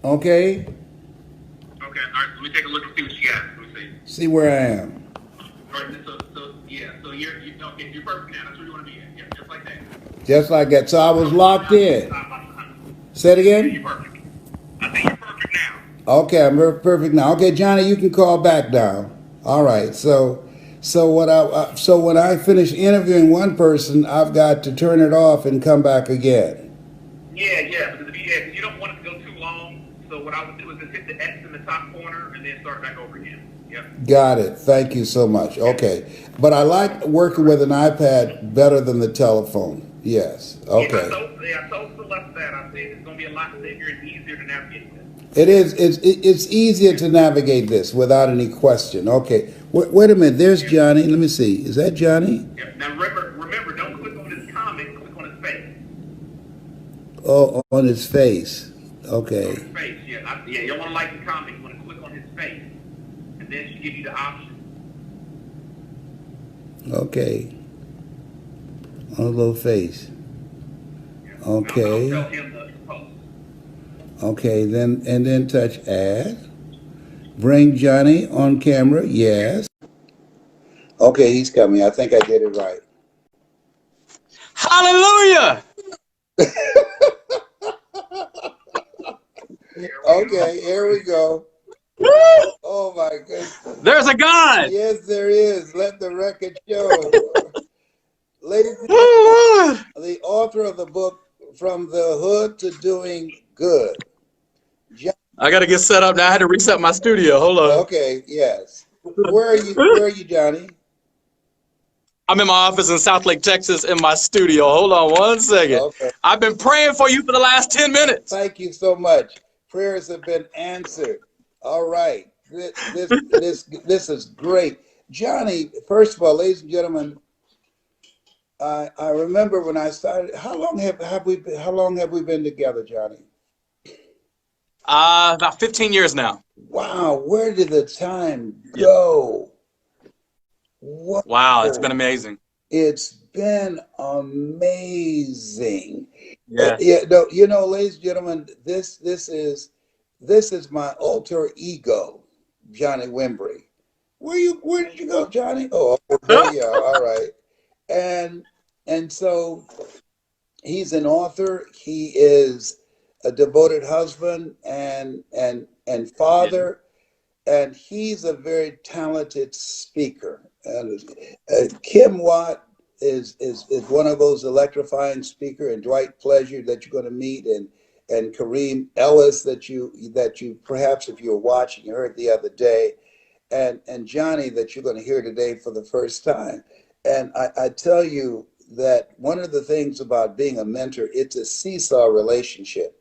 Okay. Okay, all right, let me take a look and see what you got. Let me see. See where I am. All right, yeah, so okay, you're perfect now. That's where you want to be at. Yeah, just like that. Just like that. So I was locked in. Say it Yeah, you're again. perfect. I think you're perfect now. Okay, I'm perfect now. Okay, Johnny, you can call back now. All right. So when I finish interviewing one person, I've got to turn it off and come back again. Yeah, because if you don't want it to go too long, so what I would do is just hit the X in the top corner and then start back over again. Yep. Got it. Thank you so much. Okay. Okay. But I like working with an iPad better than the telephone. Yes. Okay. I told Celeste that. I said it's going to be a lot bigger and easier to navigate this. It is. It's easier to navigate this without any question. Okay. Wait a minute. There's Johnny. Let me see. Is that Johnny? Yeah. Now remember, don't click on his comment. Click on his face. Oh, on his face. Okay. On his face. Yeah. You don't want to like the comment. You want to click on his face, and then she give you the option. Okay. On a little face. Yeah. Okay. I'll tell him the post. Okay. Then touch add. Bring Johnny on camera. Yes. Okay, he's coming. I think I did it right. Hallelujah! Okay, here we go. Oh my goodness. There's a God! Yes, there is. Let the record show. Ladies and gentlemen, the author of the book From the Hood to Doing Good. I got to get set up now. I had to reset my studio. Hold on. Okay, yes. Where are you, Johnny? I'm in my office in Southlake, Texas, in my studio. Hold on one second. Okay. I've been praying for you for the last 10 minutes. Thank you so much. Prayers have been answered. All right. This is great. Johnny, first of all, ladies and gentlemen, I remember when I started. How long have we been together, Johnny? About 15 years now. Wow, where did the time go? Wow, it's been amazing. It's been amazing. Yeah. No, ladies and gentlemen, this is my alter ego, JWimbrey. Where did you go, Johnny? Oh, there you are. All right. And so he's an author. He is a devoted husband and father, and he's a very talented speaker. And Kim Watt is one of those electrifying speakers, and Dwight Pleasure that you're going to meet, and Kareem Ellis that you perhaps, if you were watching, you heard the other day, and Johnny that you're going to hear today for the first time. And I tell you that one of the things about being a mentor, it's a seesaw relationship,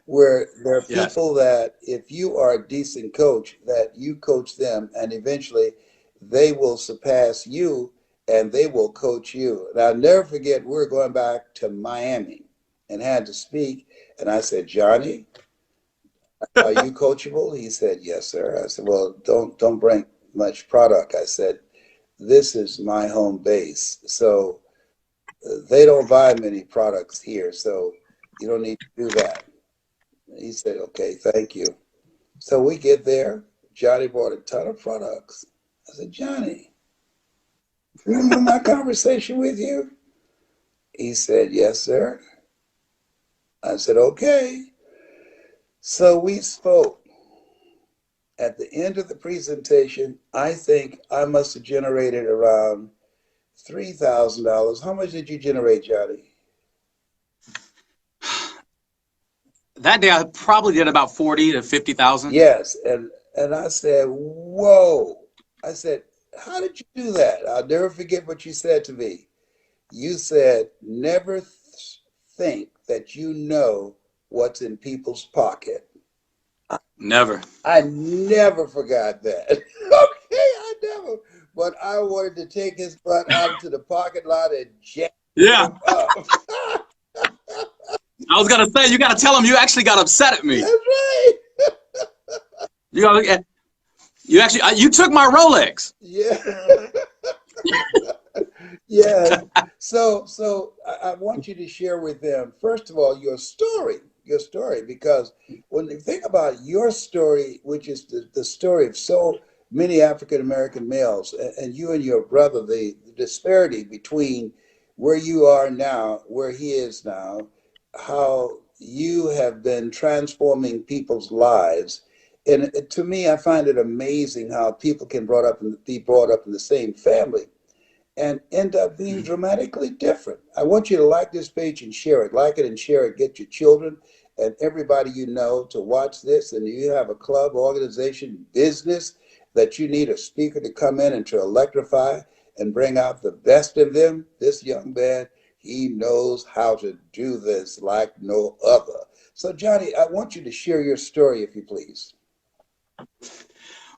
where there are people that if you are a decent coach, that you coach them, and eventually they will surpass you and they will coach you. And I'll never forget, we were going back to Miami and had to speak. And I said, Johnny, are you coachable? He said, yes, sir. I said, well, don't bring much product. I said, this is my home base. So they don't buy many products here. So you don't need to do that. He said, okay, thank you. So we get there. Johnny bought a ton of products. I said, Johnny, remember my conversation with you? He said, yes, sir. I said, okay. So we spoke. At the end of the presentation, I think I must have generated around $3,000. How much did you generate, Johnny? That day I probably did about 40 to 50,000. Yes, and I said, whoa. I said, how did you do that? I'll never forget what you said to me. You said, never think that you know what's in people's pocket. Never. I never forgot that. Okay, I never. But I wanted to take his butt out to the parking lot and jack him up. I was gonna say, you gotta tell him you actually got upset at me. That's right. You took my Rolex. Yeah. Yeah. So I want you to share with them, first of all, your story your story, because when you think about your story, which is the story of so many African American males, and you and your brother, the disparity between where you are now, where he is now, how you have been transforming people's lives. And to me, I find it amazing how people can be brought up in the same family and end up being dramatically different. I want you to like this page and share it. Like it and share it. Get your children and everybody you know to watch this. And you have a club, organization, business that you need a speaker to come in and to electrify and bring out the best in them. This young man, he knows how to do this like no other. So, Johnny, I want you to share your story, if you please.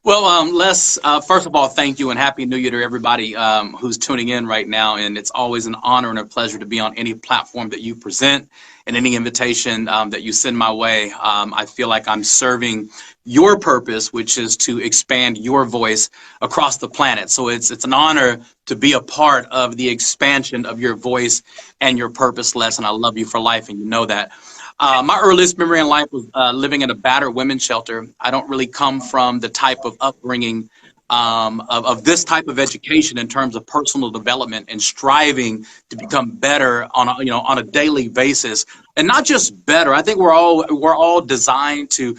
Well, Les, first of all, thank you and Happy New Year to everybody who's tuning in right now. And it's always an honor and a pleasure to be on any platform that you present and any invitation that you send my way. I feel like I'm serving your purpose, which is to expand your voice across the planet. So it's an honor to be a part of the expansion of your voice and your purpose, Les. And I love you for life, and you know that. My earliest memory in life was living in a battered women's shelter. I don't really come from the type of upbringing of this type of education in terms of personal development and striving to become better on a daily basis. And not just better. I think we're all designed to,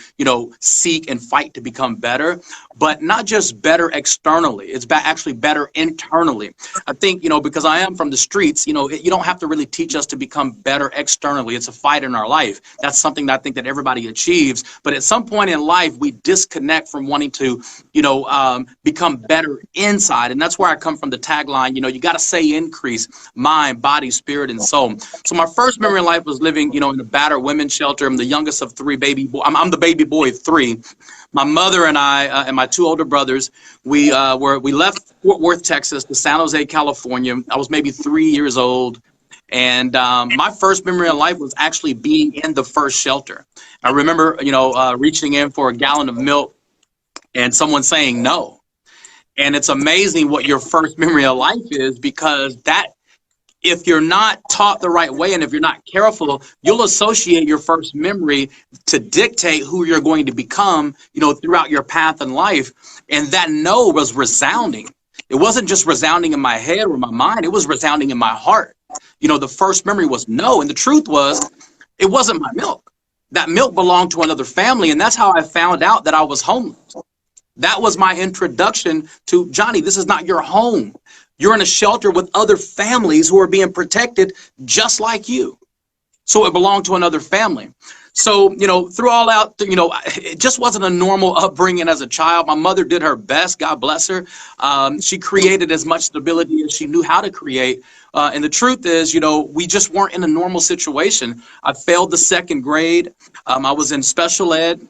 seek and fight to become better, but not just better externally. It's actually better internally. I think, because I am from the streets, you don't have to really teach us to become better externally. It's a fight in our life. That's something that I think that everybody achieves. But at some point in life, we disconnect from wanting to, become better inside. And that's where I come from, the tagline, you got to say increase mind, body, spirit, and soul. So my first memory in life was living, in a battered women's shelter. I'm the youngest of three baby boys. I'm the baby boy of three. My mother and I and my two older brothers, we left Fort Worth, Texas to San Jose, California. I was maybe 3 years old. And my first memory in life was actually being in the first shelter. I remember, reaching in for a gallon of milk and someone saying no. And it's amazing what your first memory of life is, because if you're not taught the right way and if you're not careful, you'll associate your first memory to dictate who you're going to become, throughout your path in life. And that no was resounding. It wasn't just resounding in my head or my mind. It was resounding in my heart. The first memory was no. And the truth was, it wasn't my milk. That milk belonged to another family. And that's how I found out that I was homeless. That was my introduction to, Johnny, this is not your home. You're in a shelter with other families who are being protected just like you. So it belonged to another family. So, through all out, it just wasn't a normal upbringing as a child. My mother did her best, God bless her. She created as much stability as she knew how to create. And the truth is, we just weren't in a normal situation. I failed the second grade. I was in special ed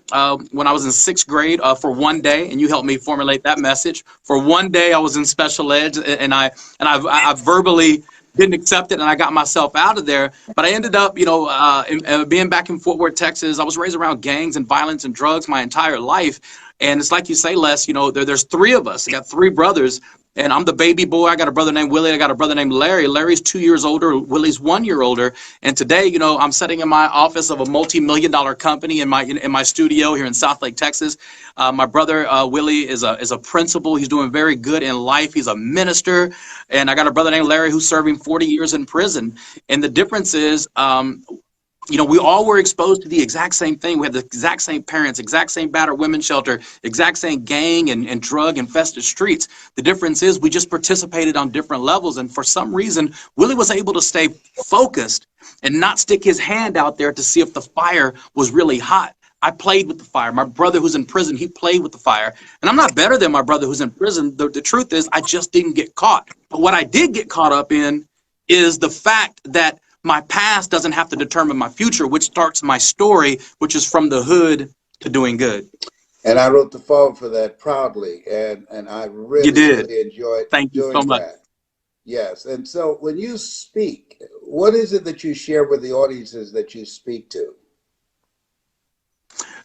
when I was in sixth grade for one day, and you helped me formulate that message. For one day, I was in special ed, and I verbally didn't accept it, and I got myself out of there. But I ended up, being back in Fort Worth, Texas. I was raised around gangs and violence and drugs my entire life. And it's like you say, Les, there's three of us. I got three brothers, and I'm the baby boy. I got a brother named Willie. I got a brother named Larry. Larry's 2 years older. Willie's 1 year older. And today, I'm sitting in my office of a multi-million-dollar company in my studio here in South Lake, Texas. My brother Willie is a principal. He's doing very good in life. He's a minister. And I got a brother named Larry who's serving 40 years in prison. And the difference is, we all were exposed to the exact same thing. We had the exact same parents, exact same battered women's shelter, exact same gang and drug infested streets. The difference is we just participated on different levels. And for some reason, Willie was able to stay focused and not stick his hand out there to see if the fire was really hot. I played with the fire. My brother who's in prison, he played with the fire. And I'm not better than my brother who's in prison. The truth is, I just didn't get caught. But what I did get caught up in is the fact that my past doesn't have to determine my future, which starts my story, which is from the hood to doing good. And I wrote the foreword for that proudly, and I really, really enjoyed Thank you so much. That. Yes. And so when you speak, what is it that you share with the audiences that you speak to?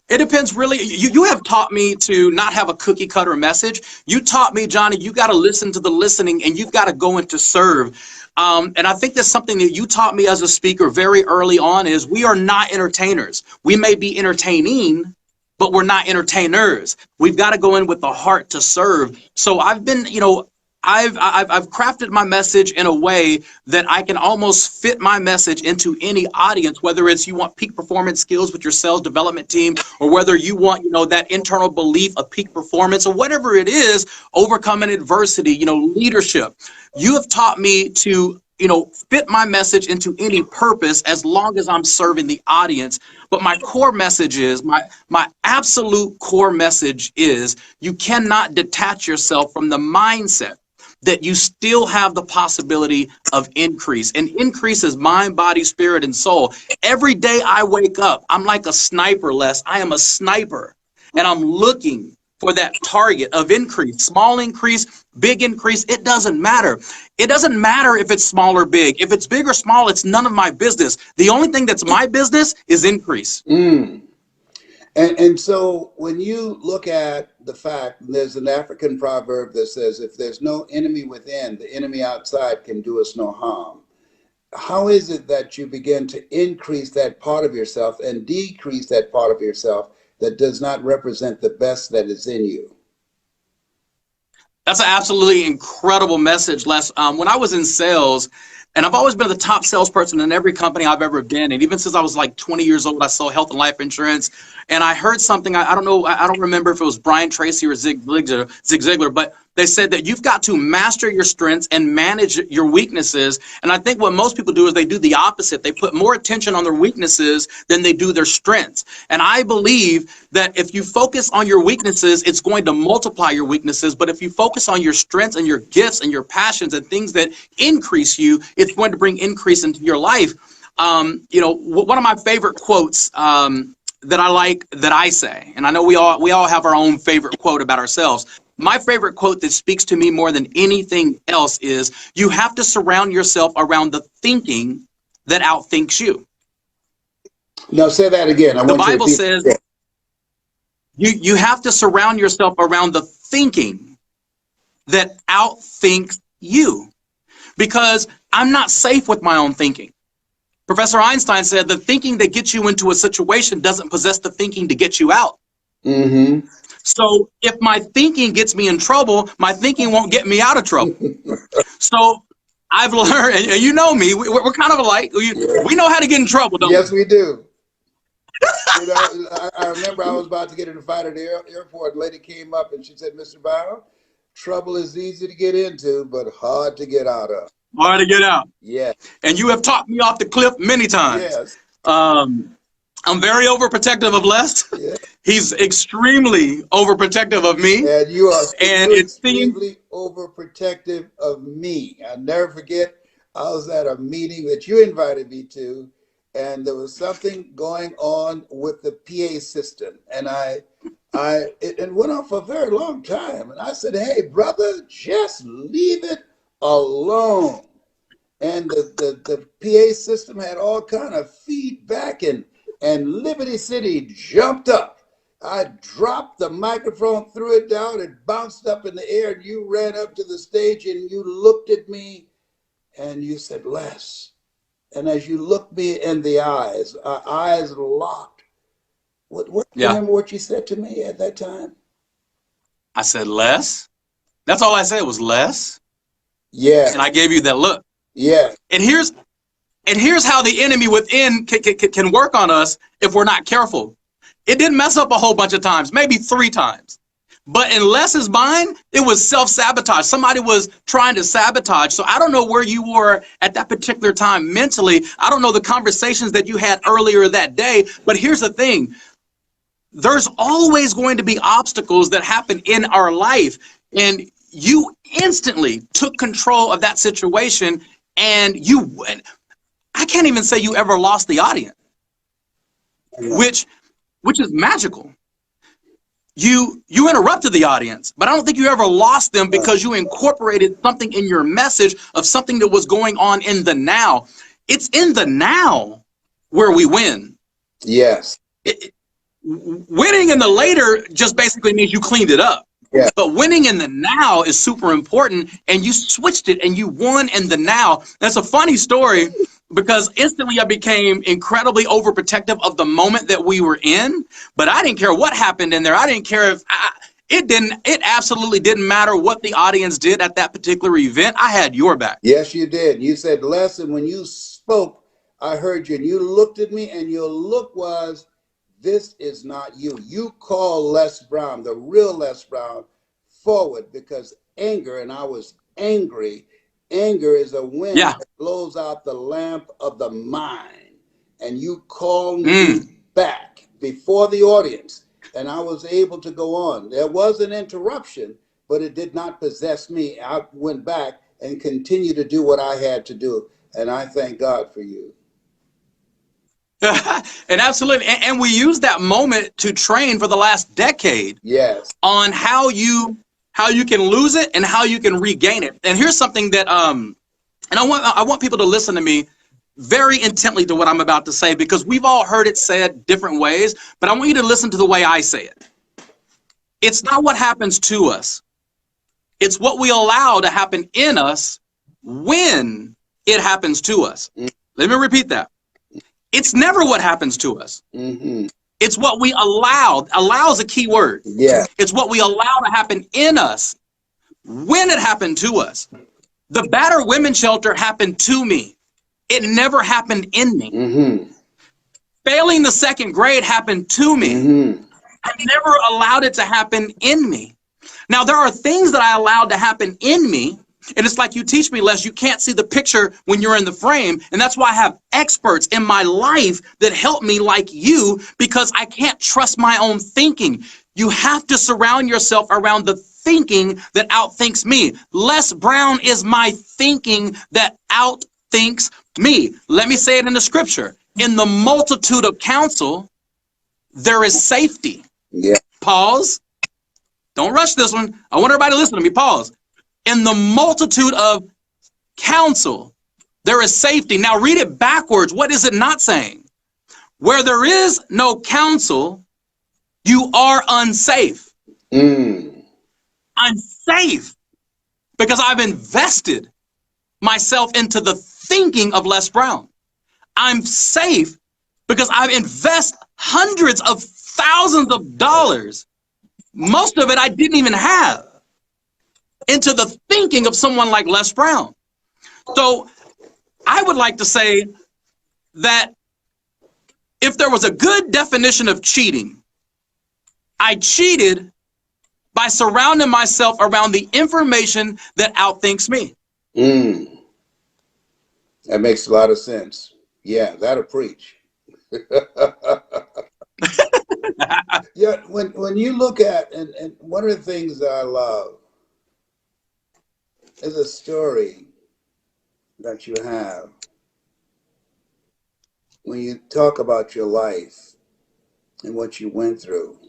It depends really. You have taught me to not have a cookie cutter message. You taught me, Johnny, you got to listen to the listening and you've got to go into serve. And I think that's something that you taught me as a speaker very early on is we are not entertainers. We may be entertaining, but we're not entertainers. We've got to go in with the heart to serve. So I've been, I've crafted my message in a way that I can almost fit my message into any audience, whether it's you want peak performance skills with your sales development team, or whether you want, that internal belief of peak performance, or whatever it is, overcoming adversity, leadership. You have taught me to, fit my message into any purpose as long as I'm serving the audience. But my core message is, my absolute core message is, you cannot detach yourself from the mindset that you still have the possibility of increase. And increase is mind, body, spirit, and soul. Every day I wake up, I'm like a sniper, Les. I am a sniper, and I'm looking for that target of increase. Small increase, big increase, it doesn't matter. It doesn't matter if it's small or big. If it's big or small, it's none of my business. The only thing that's my business is increase. And so when you look at the fact, there's an African proverb that says, if there's no enemy within, the enemy outside can do us no harm. How is it that you begin to increase that part of yourself and decrease that part of yourself that does not represent the best that is in you? That's an absolutely incredible message, Les. When I was in sales, and I've always been the top salesperson in every company I've ever been. And even since I was like 20 years old, I sold health and life insurance. And I heard something, I don't know, I don't remember if it was Brian Tracy or Zig Ziglar, but they said that you've got to master your strengths and manage your weaknesses. And I think what most people do is they do the opposite. They put more attention on their weaknesses than they do their strengths. And I believe that if you focus on your weaknesses, it's going to multiply your weaknesses. But if you focus on your strengths and your gifts and your passions and things that increase you, it's going to bring increase into your life. One of my favorite quotes that I like, that I say, and I know we all have our own favorite quote about ourselves. My favorite quote that speaks to me more than anything else is, you have to surround yourself around the thinking that outthinks you. Now say that again. The Bible says you have to surround yourself around the thinking that outthinks you, because I'm not safe with my own thinking. Professor Einstein said the thinking that gets you into a situation doesn't possess the thinking to get you out. Mm-hmm. So if my thinking gets me in trouble, my thinking won't get me out of trouble. So I've learned, and you know me, we're kind of alike. We know how to get in trouble, don't we? Yes, we do. I remember I was about to get in a fight at the airport. A lady came up and she said, Mr. Byron, trouble is easy to get into, but hard to get out of. Hard to get out. Yes. And you have talked me off the cliff many times. Yes. I'm very overprotective of Les. Yes. He's extremely overprotective of me. And you are extremely overprotective of me. I'll never forget, I was at a meeting that you invited me to, and there was something going on with the PA system. And it went on for a very long time. And I said, hey, brother, just leave it alone. And the PA system had all kind of feedback, and Liberty City jumped up. I dropped the microphone, threw it down, it bounced up in the air, and you ran up to the stage and you looked at me and you said, Les. And as you looked me in the eyes, our eyes locked. Remember what you said to me at that time? I said, Les? That's all I said was Les? Yeah. And I gave you that look. Yeah. And here's how the enemy within can work on us if we're not careful. It didn't mess up a whole bunch of times, maybe 3 times. But in Les's mind, it was self-sabotage. Somebody was trying to sabotage. So I don't know where you were at that particular time mentally. I don't know the conversations that you had earlier that day. But here's the thing. There's always going to be obstacles that happen in our life. And you instantly took control of that situation. And I can't even say you ever lost the audience, which is magical. You interrupted the audience, but I don't think you ever lost them because you incorporated something in your message of something that was going on in the now. It's in the now where we win. Yes. winning in the later just basically means you cleaned it up. Yeah. But winning in the now is super important, and you switched it and you won in the now. That's a funny story because instantly I became incredibly overprotective of the moment that we were in, but I didn't care what happened in there. I didn't care if it absolutely didn't matter what the audience did at that particular event. I had your back. Yes, you did. You said, Les, and when you spoke, I heard you, and you looked at me, and your look was, this is not you. You call Les Brown, the real Les Brown, forward because anger, and I was angry. Anger is a wind that blows out the lamp of the mind. And you called me back before the audience, and I was able to go on. There was an interruption, but it did not possess me. I went back and continued to do what I had to do. And I thank God for you. And absolutely, and we use that moment to train for the last decade. Yes. On how you can lose it and how you can regain it. And here's something that and I want people to listen to me very intently to what I'm about to say, because we've all heard it said different ways, but I want you to listen to the way I say it. It's not what happens to us. It's what we allow to happen in us when it happens to us. Let me repeat that. It's never what happens to us. It's what we allow. Allow is a key word. Yeah. It's what we allow to happen in us when it happened to us. The battered women's shelter happened to me. It never happened in me. Failing the second grade happened to me. I never allowed it to happen in me. Now, there are things that I allowed to happen in me. And it's like you teach me, Les, you can't see the picture when you're in the frame. And that's why I have experts in my life that help me like you, because I can't trust my own thinking. You have to surround yourself around the thinking that outthinks me. Les Brown is my thinking that outthinks me. Let me say it in the scripture. In the multitude of counsel, there is safety. Yeah. Pause. Don't rush this one. I want everybody to listen to me. Pause. In the multitude of counsel, there is safety. Now read it backwards. What is it not saying? Where there is no counsel, you are unsafe. I'm safe because I've invested myself into the thinking of Les Brown. I'm safe because I've invested hundreds of thousands of dollars. Most of it I didn't even have, into the thinking of someone like Les Brown. So I would like to say that if there was a good definition of cheating, I cheated by surrounding myself around the information that outthinks me. That makes a lot of sense. Yeah, that'll preach. Yeah, when you look at, and one of the things that I love is a story that you have when you talk about your life and what you went through,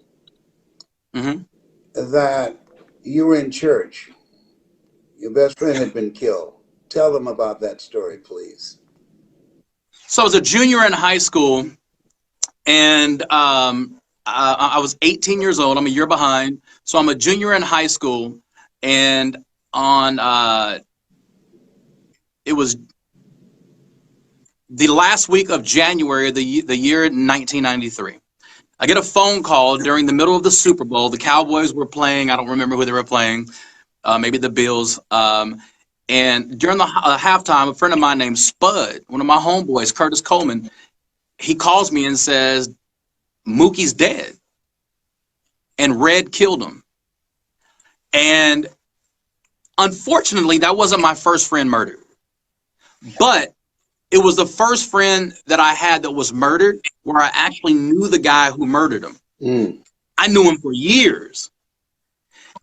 that you were in church. Your best friend had been killed. Tell them about that story, please. So I was a junior in high school, and I was 18 years old. I'm a year behind. So I'm a junior in high school, and on it was the last week of January, the year 1993. I get a phone call during the middle of the Super Bowl. The Cowboys were playing. I don't remember who they were playing. Maybe the Bills. And during the halftime, a friend of mine named Spud, one of my homeboys, Curtis Coleman, he calls me and says, Mookie's dead. And Red killed him. And unfortunately, that wasn't my first friend murdered. But it was the first friend that I had that was murdered where I actually knew the guy who murdered him. I knew him for years.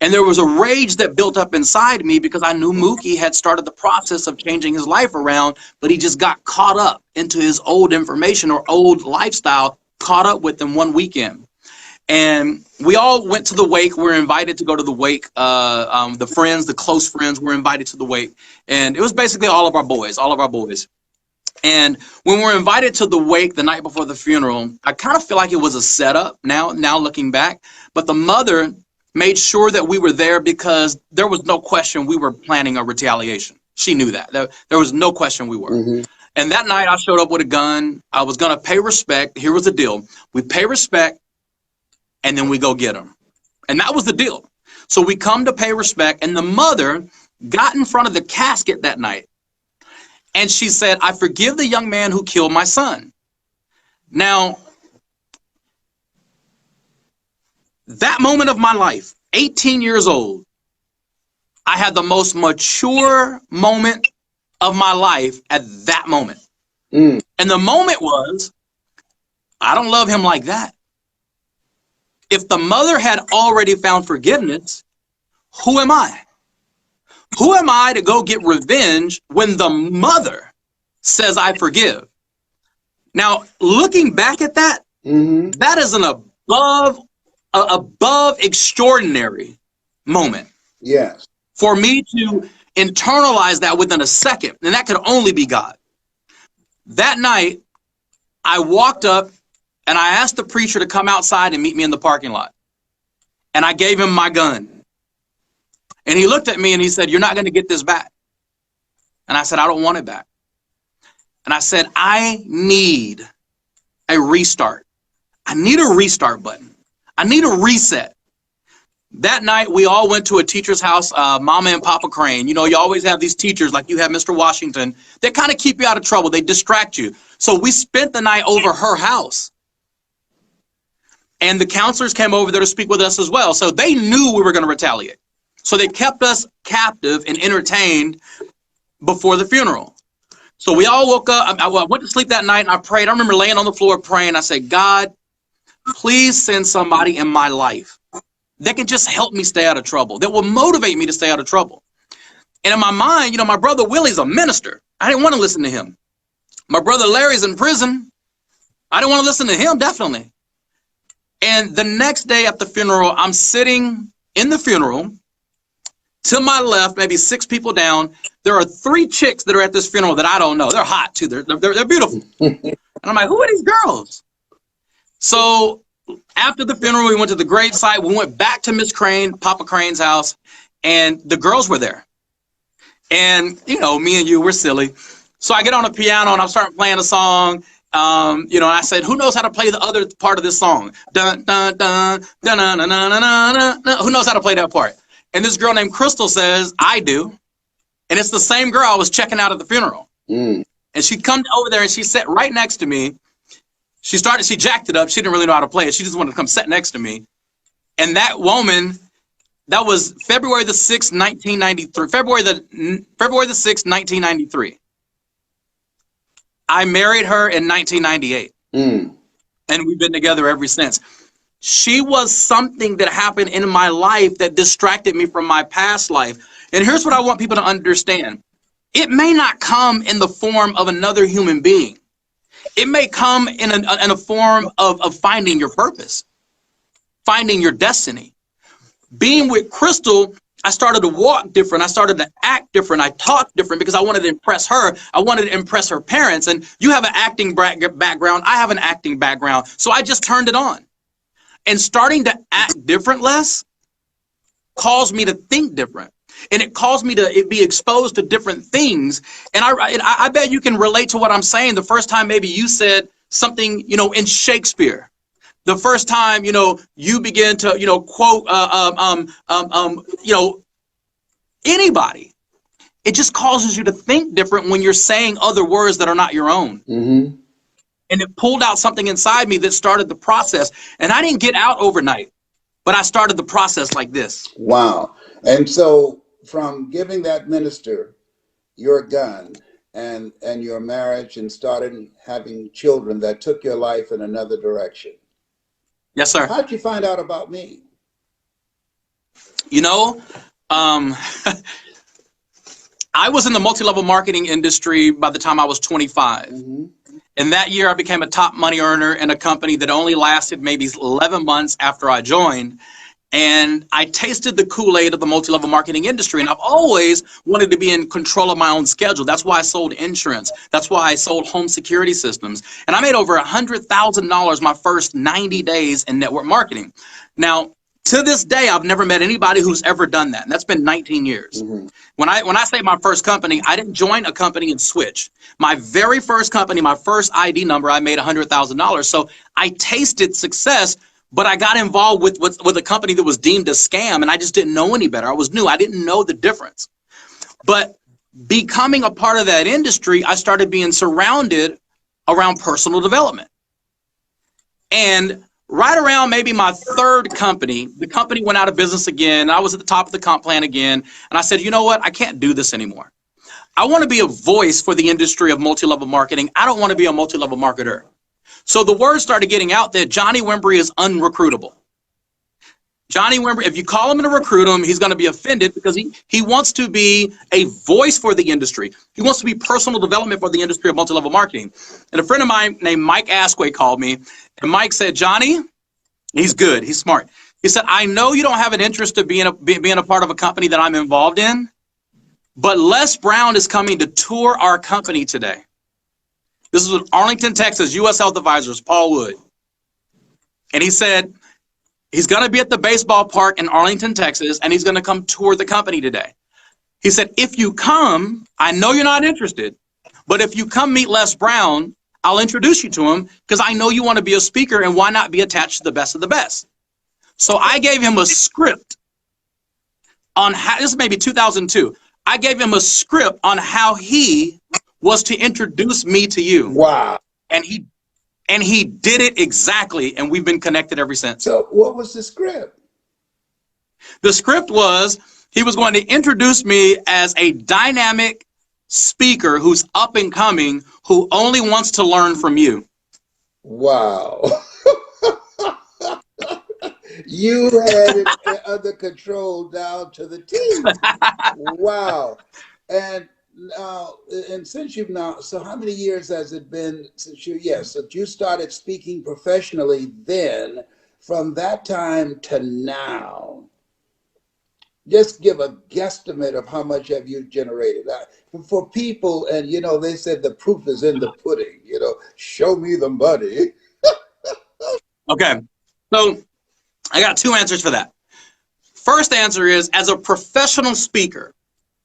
And there was a rage that built up inside me because I knew Mookie had started the process of changing his life around, but he just got caught up into his old information or old lifestyle, caught up with him one weekend. And we all went to the wake. We were invited to go to the wake. The friends, the close friends were invited to the wake. And it was basically all of our boys. And when we were invited to the wake the night before the funeral, I kind of feel like it was a setup now looking back. But the mother made sure that we were there because there was no question we were planning a retaliation. She knew that. There was no question we were. Mm-hmm. And that night I showed up with a gun. I was going to pay respect. Here was the deal. We pay respect and then we go get them. And that was the deal. So we come to pay respect, and the mother got in front of the casket that night. And she said, I forgive the young man who killed my son. Now, that moment of my life, 18 years old, I had the most mature moment of my life at that moment. And the moment was, I don't love him like that. If the mother had already found forgiveness, who am I? Who am I to go get revenge when the mother says I forgive? Now, looking back at that, that is an above extraordinary moment. Yes. For me to internalize that within a second, and that could only be God. That night, I walked up and I asked the preacher to come outside and meet me in the parking lot. And I gave him my gun. And he looked at me and he said, you're not going to get this back. And I said, I don't want it back. And I said, I need a restart. I need a restart button. I need a reset. That night, we all went to a teacher's house, Mama and Papa Crane. You know, you always have these teachers like you have Mr. Washington. They kind of keep you out of trouble. They distract you. So we spent the night over her house. And the counselors came over there to speak with us as well. So they knew we were going to retaliate. So they kept us captive and entertained before the funeral. So we all woke up. I went to sleep that night and I prayed. I remember laying on the floor praying. I said, God, please send somebody in my life that can just help me stay out of trouble, that will motivate me to stay out of trouble. And in my mind, you know, my brother Willie's a minister. I didn't want to listen to him. My brother Larry's in prison. I didn't want to listen to him, definitely. And the next day at the funeral, I'm sitting in the funeral. To my left, maybe 6 people down, there are 3 chicks that are at this funeral that I don't know. They're hot too. They're beautiful. And I'm like, who are these girls? So after the funeral, we went to the grave site. We went back to Miss Crane, Papa Crane's house, and the girls were there. And, you know, me and you, we're silly. So I get on a piano and I'm starting playing a song. You know, and I said, who knows how to play the other part of this song? Dun, dun, dun, dun, dun, dun, dun, dun, dun. Who knows how to play that part? And this girl named Crystal says, I do. And it's the same girl I was checking out at the funeral. And she come over there and she sat right next to me. She jacked it up. She didn't really know how to play it. She just wanted to come sit next to me. And that woman, that was February the 6th, 1993. February the 6th, 1993. I married her in 1998. And we've been together ever since. She was something that happened in my life that distracted me from my past life. And here's what I want people to understand. It may not come in the form of another human being. It may come in a form of finding your purpose, finding your destiny. Being with Crystal, I started to walk different. I started to act different. I talked different because I wanted to impress her. I wanted to impress her parents. And you have an acting background. I have an acting background. So I just turned it on. And starting to act different less caused me to think different. And it caused me to be exposed to different things. And I bet you can relate to what I'm saying. The first time maybe you said something, you know, in Shakespeare. The first time, you know, you begin to, you know, quote, you know, anybody. It just causes you to think different when you're saying other words that are not your own. And it pulled out something inside me that started the process. And I didn't get out overnight, but I started the process like this. Wow. And so from giving that minister your gun and your marriage and started having children that took your life in another direction. Yes, sir. How'd you find out about me? You know, I was in the multi-level marketing industry by the time I was 25. And that year I became a top money earner in a company that only lasted maybe 11 months after I joined. And I tasted the Kool-Aid of the multi-level marketing industry. And I've always wanted to be in control of my own schedule. That's why I sold insurance. That's why I sold home security systems. And I made over $100,000 my first 90 days in network marketing. Now, to this day, I've never met anybody who's ever done that. And that's been 19 years. Mm-hmm. When I say my first company, I didn't join a company and switch. My very first company, my first ID number, I made $100,000. So I tasted success, but I got involved with a company that was deemed a scam, and I just didn't know any better. I was new. I didn't know the difference. But becoming a part of that industry, I started being surrounded around personal development. And right around maybe my third company, the company went out of business again. I was at the top of the comp plan again. And I said, you know what? I can't do this anymore. I want to be a voice for the industry of multi-level marketing. I don't want to be a multi-level marketer. So the word started getting out that JWimbrey is unrecruitable. JWimbrey, if you call him and recruit him, he's going to be offended because he wants to be a voice for the industry. He wants to be personal development for the industry of multi-level marketing. And a friend of mine named Mike Asquay called me, and Mike said, Johnny, he's good, he's smart. He said, I know you don't have an interest of being a part of a company that I'm involved in, but Les Brown is coming to tour our company today. This is with Arlington, Texas, U.S. Health Advisors, Paul Wood. And he said, he's going to be at the baseball park in Arlington, Texas, and he's going to come tour the company today. He said, if you come, I know you're not interested, but if you come meet Les Brown, I'll introduce you to him because I know you want to be a speaker, and why not be attached to the best of the best? So I gave him a script on how, this is maybe 2002. I gave him a script on how he was to introduce me to you. Wow. And he did it exactly, and we've been connected ever since. So what was the script? The script was he was going to introduce me as a dynamic speaker who's up and coming, who only wants to learn from you. Wow. You had it under control down to the T. Wow. And since you've now, so how many years has it been since you started speaking professionally then, from that time to now? Just give a guesstimate of how much have you generated. For people, and they said the proof is in the pudding, show me the money. Okay, so I got two answers for that. First answer is, as a professional speaker,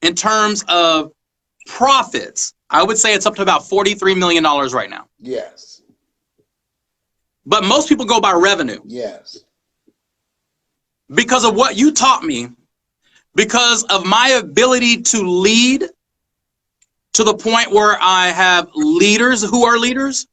in terms of profits, I would say it's up to about $43 million right now. Yes. But most people go by revenue. Yes. Because of what you taught me, because of my ability to lead to the point where I have leaders who are leaders.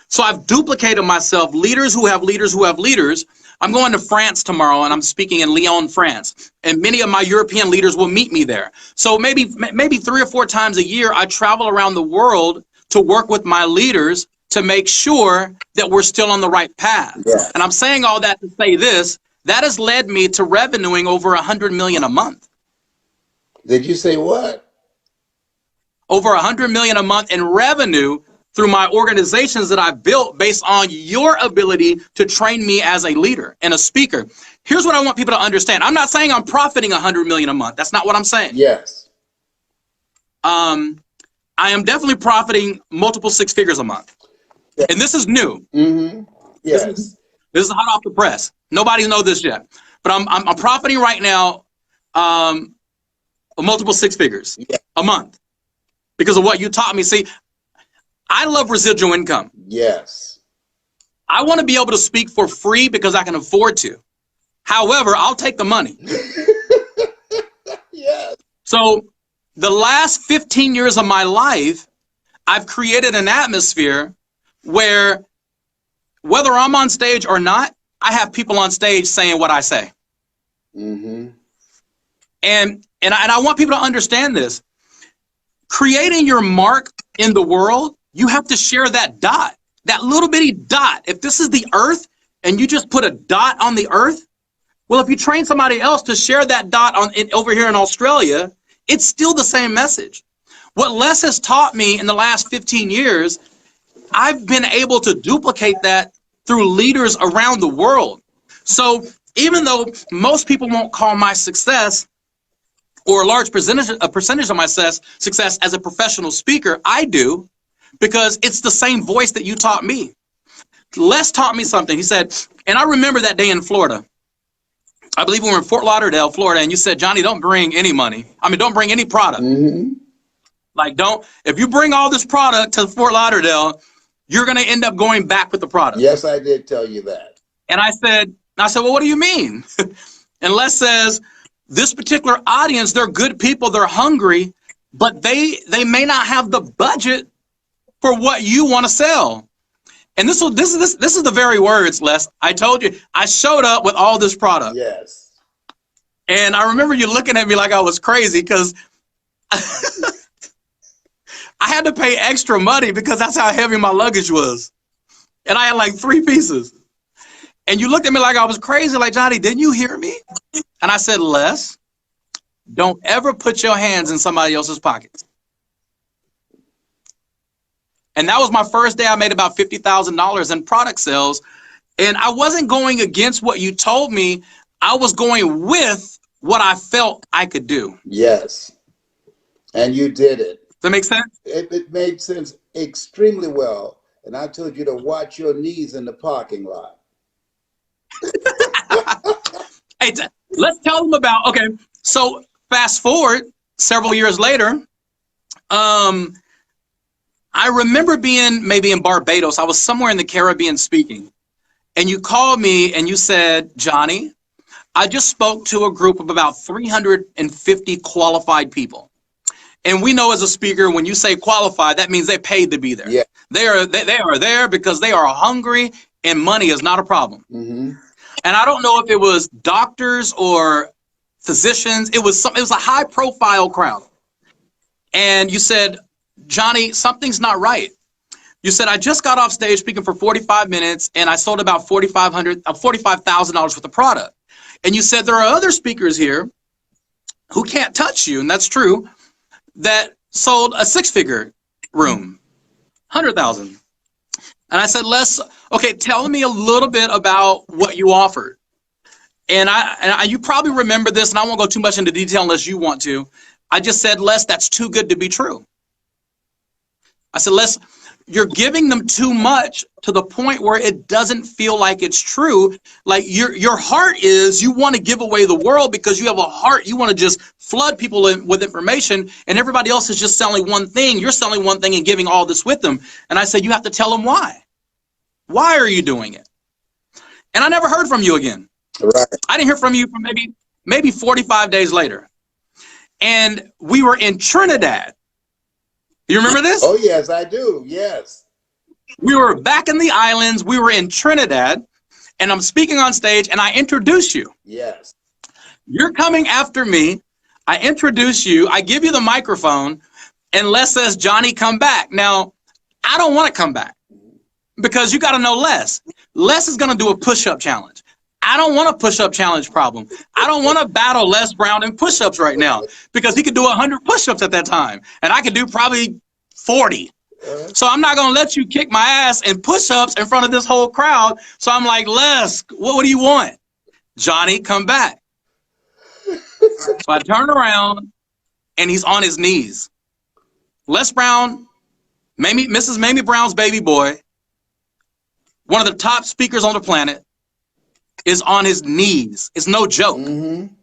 So I've duplicated myself, leaders who have leaders who have leaders. I'm going to France tomorrow, and I'm speaking in Lyon, France. And many of my European leaders will meet me there. So maybe 3 or 4 times a year, I travel around the world to work with my leaders to make sure that we're still on the right path. Yeah. And I'm saying all that to say this, that has led me to revenuing over $100 million a month. Did you say what? Over $100 million a month in revenue through my organizations that I've built based on your ability to train me as a leader and a speaker. Here's what I want people to understand. I'm not saying I'm profiting $100 million a month. That's not what I'm saying. Yes. I am definitely profiting multiple 6 figures a month. Yeah. And this is new. Mm-hmm. Yes. This is hot off the press. Nobody knows this yet. But I'm profiting right now multiple 6 figures a month because of what you taught me. See, I love residual income. Yes. I want to be able to speak for free because I can afford to. However, I'll take the money. Yes. So the last 15 years of my life, I've created an atmosphere where whether I'm on stage or not, I have people on stage saying what I say. Mm-hmm. And I want people to understand this. Creating your mark in the world, you have to share that dot, that little bitty dot. If this is the earth and you just put a dot on the earth, well, if you train somebody else to share that dot over here in Australia, it's still the same message. What Les has taught me in the last 15 years, I've been able to duplicate that through leaders around the world. So even though most people won't call my success or a large percentage of my success as a professional speaker, I do, because it's the same voice that you taught me. Les taught me something. He said, and I remember that day in Florida. I believe we were in Fort Lauderdale, Florida, and you said, Johnny, don't bring any money. I mean, don't bring any product. Mm-hmm. Like, if you bring all this product to Fort Lauderdale, you're going to end up going back with the product. Yes, I did tell you that. And I said, well, what do you mean? And Les says, this particular audience, they're good people, they're hungry, but they may not have the budget for what you want to sell. And this is the very words, Les. I told you, I showed up with all this product. Yes. And I remember you looking at me like I was crazy, because I had to pay extra money because that's how heavy my luggage was. And I had like 3 pieces. And you looked at me like I was crazy, like, Johnny, didn't you hear me? And I said, Les, don't ever put your hands in somebody else's pockets. And that was my first day. I made about $50,000 in product sales. And I wasn't going against what you told me. I was going with what I felt I could do. Yes. And you did it. Does that make sense? It made sense extremely well. And I told you to watch your knees in the parking lot. Hey, let's tell them about, okay, so fast forward several years later, I remember being maybe in Barbados. I was somewhere in the Caribbean speaking, and you called me and you said, Johnny, I just spoke to a group of about 350 qualified people. And we know as a speaker, when you say qualified, that means they paid to be there. Yeah. They are there because they are hungry, and money is not a problem. Mm-hmm. And I don't know if it was doctors or physicians. It was a high profile crowd. And you said, Johnny, something's not right. You said, I just got off stage speaking for 45 minutes and I sold about $45,000 worth of product. And you said, there are other speakers here who can't touch you, and that's true, that sold a 6-figure room, 100,000. And I said, okay, tell me a little bit about what you offered. And you probably remember this, and I won't go too much into detail unless you want to. I just said, Les, that's too good to be true. I said, Les, you're giving them too much to the point where it doesn't feel like it's true. Like your heart is, you want to give away the world because you have a heart. You want to just flood people with information, and everybody else is just selling one thing. You're selling one thing and giving all this with them. And I said, you have to tell them why. Why are you doing it? And I never heard from you again. Right. I didn't hear from you for maybe 45 days later. And we were in Trinidad. You remember this? Oh, yes, I do. Yes. We were back in the islands. We were in Trinidad, and I'm speaking on stage, and I introduce you. Yes. You're coming after me. I introduce you. I give you the microphone, and Les says, Johnny, come back. Now, I don't want to come back because you got to know Les. Les is going to do a push-up challenge. I don't want a push-up challenge problem. I don't want to battle Les Brown in push-ups right now because he could do 100 push-ups at that time, and I could do probably 40. So I'm not going to let you kick my ass in push-ups in front of this whole crowd. So I'm like, Les, what do you want? Johnny, come back. So I turn around, and he's on his knees. Les Brown, Mrs. Mamie Brown's baby boy, one of the top speakers on the planet, is on his knees. It's no joke. Mm-hmm.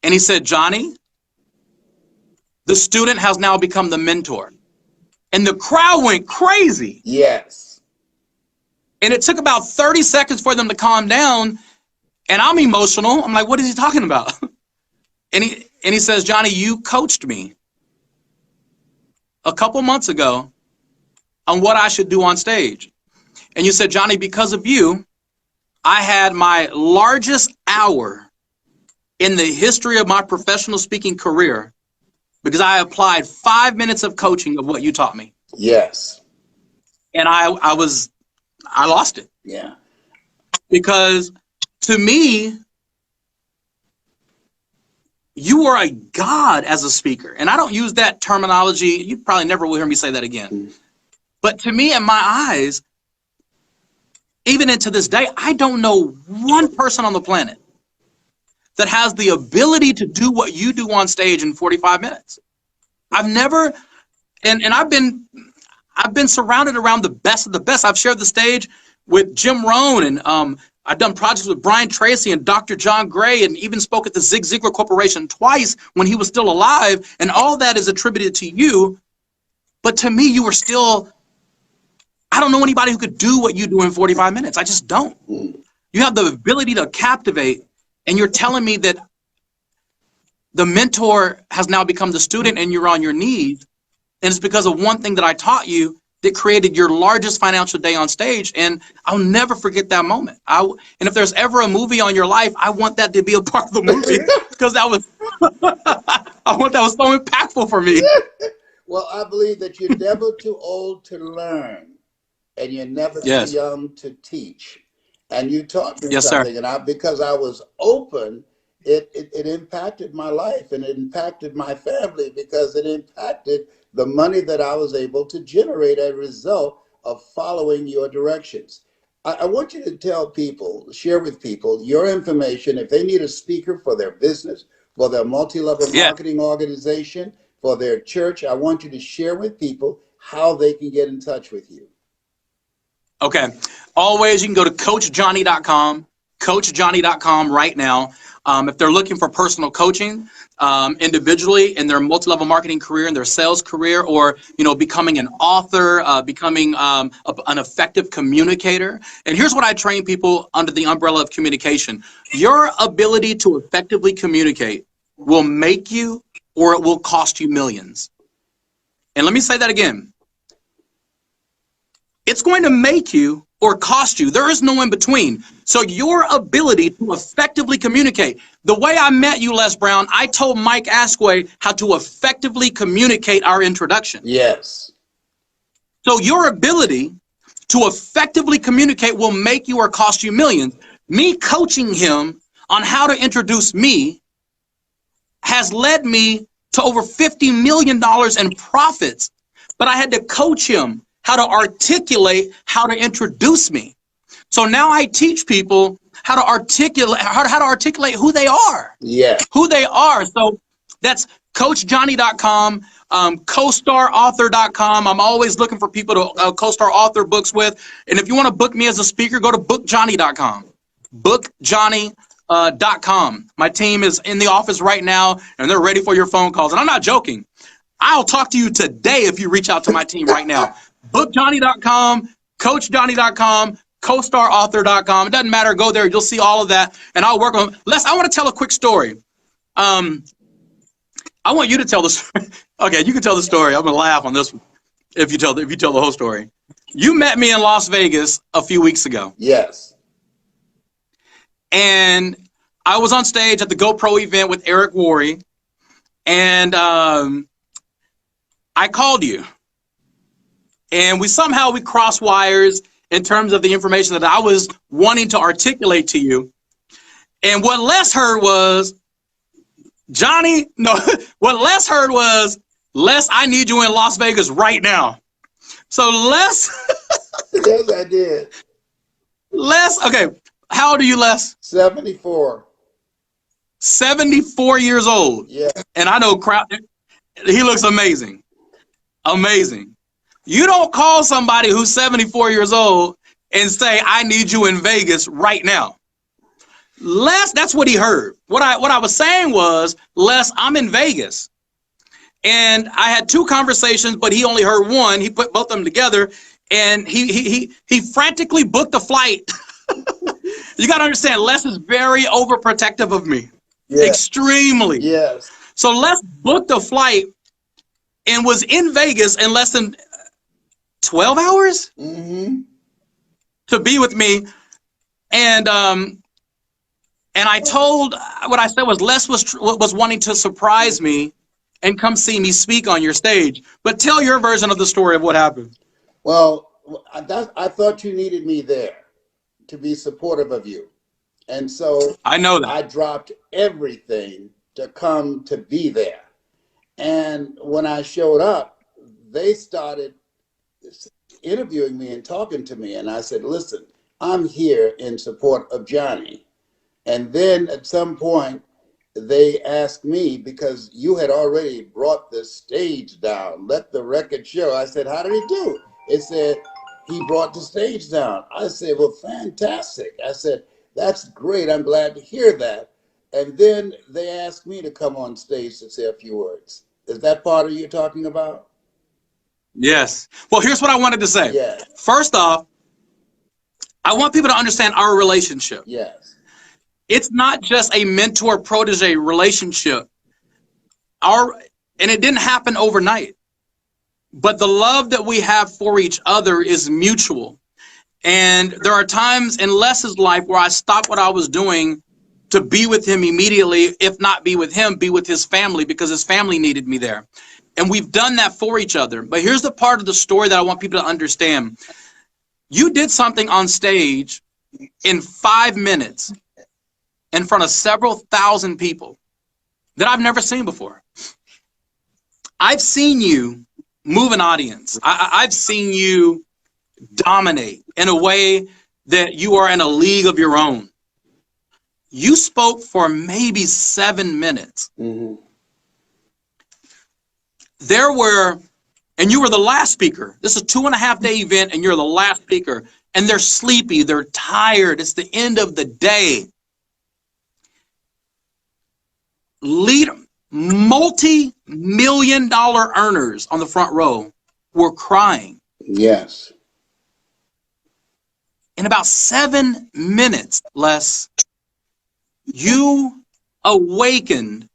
And he said, Johnny, the student has now become the mentor. And the crowd went crazy. Yes. And it took about 30 seconds for them to calm down. And I'm emotional. I'm like, what is he talking about? And he says, Johnny, you coached me a couple months ago on what I should do on stage. And you said, Johnny, because of you, I had my largest hour in the history of my professional speaking career because I applied 5 minutes of coaching of what you taught me. Yes. And I lost it. Yeah. Because to me, you are a god as a speaker. And I don't use that terminology. You probably never will hear me say that again. Mm. But to me, in my eyes, even into this day, I don't know one person on the planet that has the ability to do what you do on stage in 45 minutes. I've never, and I've been surrounded around the best of the best. I've shared the stage with Jim Rohn, and I've done projects with Brian Tracy and Dr. John Gray, and even spoke at the Zig Ziglar Corporation twice when he was still alive. And all that is attributed to you. But to me, you were still, I don't know anybody who could do what you do in 45 minutes. I just don't. You have the ability to captivate, and you're telling me that the mentor has now become the student and you're on your knees. And it's because of one thing that I taught you that created your largest financial day on stage. And I'll never forget that moment. And if there's ever a movie on your life, I want that to be a part of the movie, because that was, I want that was so impactful for me. Well, I believe that you're never too old to learn, and you're never too young to teach. And you taught me something, sir. And because I was open, it impacted my life, and it impacted my family, because it impacted the money that I was able to generate as a result of following your directions. I want you to tell people, share with people your information. If they need a speaker for their business, for their multi-level marketing organization, for their church, I want you to share with people how they can get in touch with you. Okay. Always, you can go to coachjohnny.com, coachjohnny.com right now. If they're looking for personal coaching individually in their multi-level marketing career, in their sales career, or becoming an author, becoming an effective communicator. And here's what I train people under the umbrella of communication. Your ability to effectively communicate will make you, or it will cost you millions. And let me say that again. It's going to make you or cost you. There is no in between. So your ability to effectively communicate. The way I met you, Les Brown, I told Mike Asquith how to effectively communicate our introduction. Yes. So your ability to effectively communicate will make you or cost you millions. Me coaching him on how to introduce me has led me to over $50 million in profits. But I had to coach him how to articulate how to introduce me. So now I teach people how to articulate who they are. Yeah. Who they are. So that's coachjohnny.com, co-starauthor.com. I'm always looking for people to co-star author books with. And if you want to book me as a speaker, go to bookjohnny.com. Bookjohnny.com. My team is in the office right now, and they're ready for your phone calls. And I'm not joking. I'll talk to you today if you reach out to my team right now. Bookjohnny.com, coachjohnny.com, co-starauthor.com. It doesn't matter. Go there. You'll see all of that. And I'll work on. Les, I want to tell a quick story. I want you to tell the story. Okay, you can tell the story. I'm going to laugh on this one if you tell the whole story. You met me in Las Vegas a few weeks ago. Yes. And I was on stage at the GoPro event with Eric Worre. And I called you. And we crossed wires in terms of the information that I was wanting to articulate to you. And what Les heard was, what Les heard was, Les, I need you in Las Vegas right now. So Les. Yes, I did. Les, okay. How old are you, Les? 74. 74 years old. Yeah. And I know he looks amazing. Amazing. You don't call somebody who's 74 years old and say, I need you in Vegas right now. Les, that's what he heard. What I was saying was, Les, I'm in Vegas. And I had two conversations, but he only heard one. He put both of them together, and he frantically booked a flight. You got to understand, Les is very overprotective of me. Yeah. Extremely. Yes. So Les booked a flight and was in Vegas in less than 12 hours to be with me. And I told, what I said was, Les was wanting to surprise me and come see me speak on your stage. But tell your version of the story of what happened. Well, I thought you needed me there to be supportive of you. And so I know that. I dropped everything to come to be there. And when I showed up, they started interviewing me and talking to me. And I said, listen, I'm here in support of Johnny. And then at some point, they asked me, because you had already brought the stage down, let the record show. I said, how did he do? It said, he brought the stage down. I said, well, fantastic. I said, that's great. I'm glad to hear that. And then they asked me to come on stage to say a few words. Is that part of you talking about? Yes. Well, here's what I wanted to say. Yes. First off, I want people to understand our relationship. Yes. It's not just a mentor-protege relationship. And it didn't happen overnight. But the love that we have for each other is mutual. And there are times in Les's life where I stopped what I was doing to be with him immediately, if not be with him, be with his family, because his family needed me there. And we've done that for each other. But here's the part of the story that I want people to understand. You did something on stage in 5 minutes in front of several thousand people that I've never seen before. I've seen you move an audience. I've seen you dominate in a way that you are in a league of your own. You spoke for maybe 7 minutes. Mm-hmm. And you were the last speaker. This is a 2.5-day event, and you're the last speaker. And they're sleepy, they're tired. It's the end of the day. Multi-million-dollar earners on the front row were crying. Yes. In about 7 minutes, Les, you awakened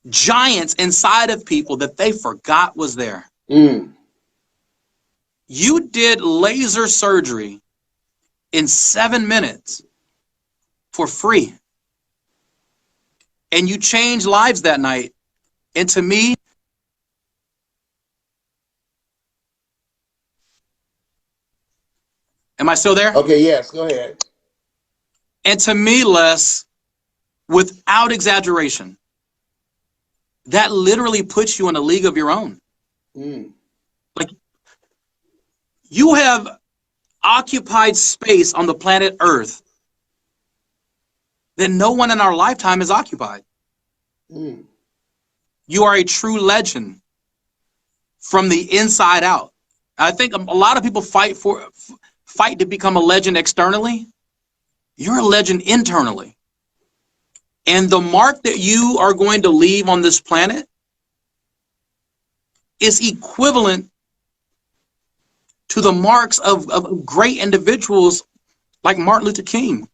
giants inside of people that they forgot was there. Mm. You did laser surgery in 7 minutes for free. And you changed lives that night. And to me, am I still there? Okay, yes, go ahead. And to me, Les, without exaggeration, that literally puts you in a league of your own. Mm. Like, you have occupied space on the planet Earth that no one in our lifetime has occupied. Mm. You are a true legend from the inside out. I think a lot of people fight to become a legend externally. You're a legend internally. And the mark that you are going to leave on this planet is equivalent to the marks of great individuals like Martin Luther King,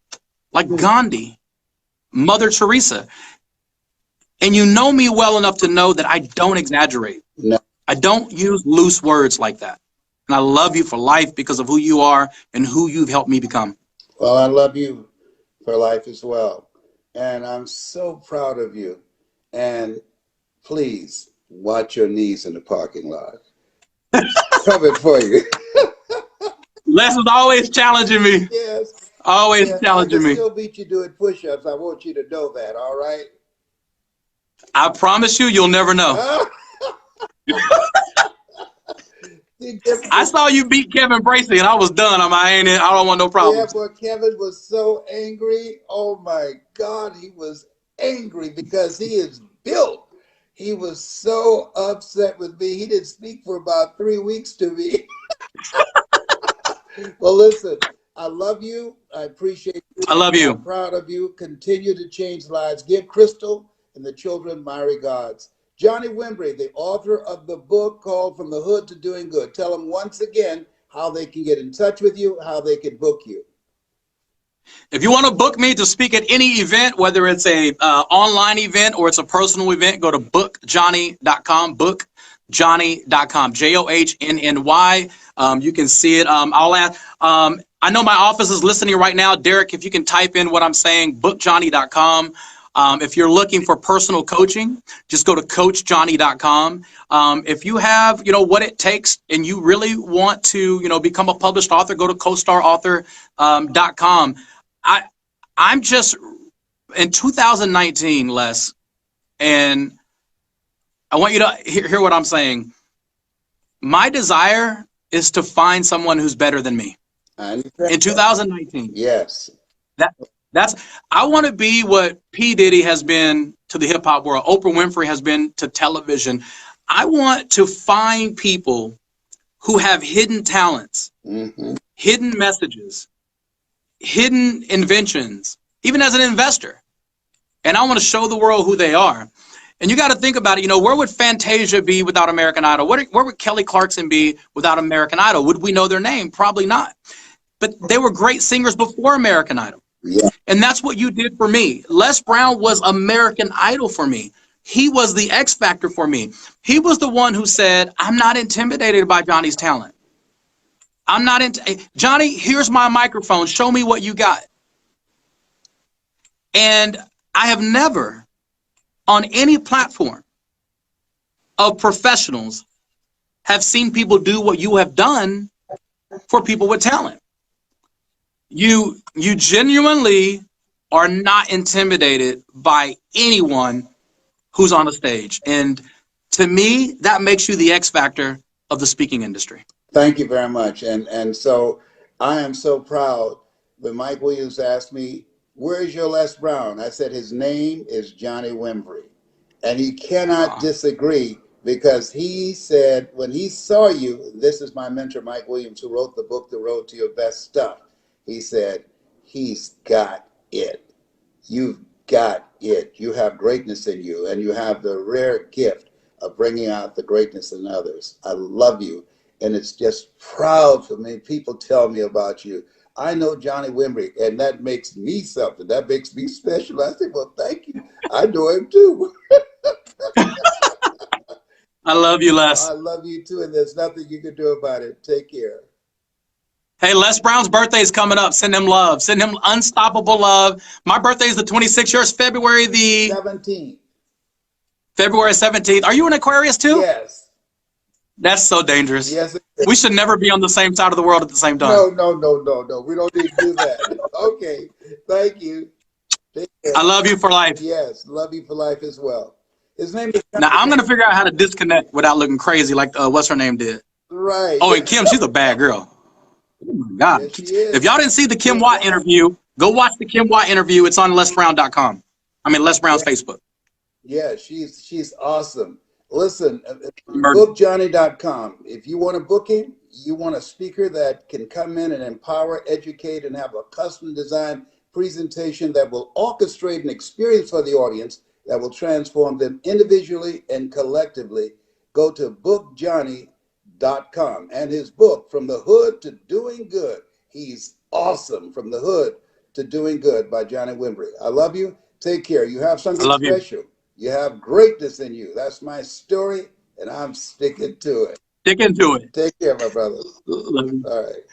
like Gandhi, Mother Teresa. And you know me well enough to know that I don't exaggerate. No. I don't use loose words like that. And I love you for life because of who you are and who you've helped me become. Well, I love you for life as well. And I'm so proud of you. And please watch your knees in the parking lot. Coming for you. Les is always challenging me. Yes. Always Yes. challenging I me. can still beat you doing push-ups. I want you to know that, all right? I promise you'll never know. I saw you beat Kevin Bracey, and I was done. I don't want no problems. Yeah, but Kevin was so angry. Oh my God, he was angry because he is built. He was so upset with me. He didn't speak for about 3 weeks to me. Well, listen, I love you. I appreciate you. I love you. I'm proud of you. Continue to change lives. Give Crystal and the children my regards. JWimbrey, the author of the book called From the Hood to Doing Good. Tell them once again how they can get in touch with you, how they can book you. If you want to book me to speak at any event, whether it's a online event or it's a personal event, go to bookjohnny.com, bookjohnny.com, JOHNNY. You can see it. I'll add. I know my office is listening right now. Derek, if you can type in what I'm saying, bookjohnny.com. If you're looking for personal coaching, just go to coachjohnny.com. If you have, what it takes and you really want to, become a published author, go to costarauthor.com. I'm just in 2019, Les, and I want you to hear what I'm saying. My desire is to find someone who's better than me. in 2019. Yes. That that's I want to be what P. Diddy has been to the hip hop world, Oprah Winfrey has been to television. I want to find people who have hidden talents, hidden messages, hidden inventions, even as an investor. And I want to show the world who they are. And you got to think about it. You know, where would Fantasia be without American Idol? Where would Kelly Clarkson be without American Idol? Would we know their name? Probably not. But they were great singers before American Idol. Yeah. And that's what you did for me. Les Brown was American Idol for me. He was the X Factor for me. He was the one who said, I'm not intimidated by Johnny's talent. I'm not Johnny, here's my microphone. Show me what you got. And I have never on any platform of professionals have seen people do what you have done for people with talent. You genuinely are not intimidated by anyone who's on a stage. And to me, that makes you the X Factor of the speaking industry. Thank you very much. And so I am so proud when Mike Williams asked me, where's your Les Brown? I said, his name is JWimbrey. And he cannot disagree, because he said, when he saw you, this is my mentor, Mike Williams, who wrote the book, The Road to Your Best Stuff. He said, he's got it. You've got it. You have greatness in you, and you have the rare gift of bringing out the greatness in others. I love you. And it's just proud for me. People tell me about you. I know JWimbrey, and that makes me something. That makes me special. I say, well, thank you. I know him too. I love you, Les. I love you too, and there's nothing you can do about it. Take care. Hey, Les Brown's birthday is coming up. Send him love. Send him unstoppable love. My birthday is the 26th. Yours, February the 17th. February 17th. Are you an Aquarius too? Yes. That's so dangerous. Yes. We should never be on the same side of the world at the same time. No. We don't need to do that. Okay. Thank you. Take care. I love you for life. Yes. Love you for life as well. His name is... Now, I'm going to figure out how to disconnect without looking crazy like what's her name did. Right. Oh, and Kim, she's a bad girl. Oh, my God. Yes, she is. If y'all didn't see the Kim Watt interview, go watch the Kim Watt interview. It's on lesbrown.com. I mean, Les Brown's Facebook. Yeah, she's awesome. Listen, bookjohnny.com. If you want a booking, you want a speaker that can come in and empower, educate, and have a custom designed presentation that will orchestrate an experience for the audience that will transform them individually and collectively, go to bookjohnny.com. And his book, From the Hood to Doing Good. He's awesome. From the Hood to Doing Good by JWimbrey. I love you. Take care. You have something special. You have greatness in you. That's my story, and I'm sticking to it. Sticking to it. Take care, my brother. Love you. All right.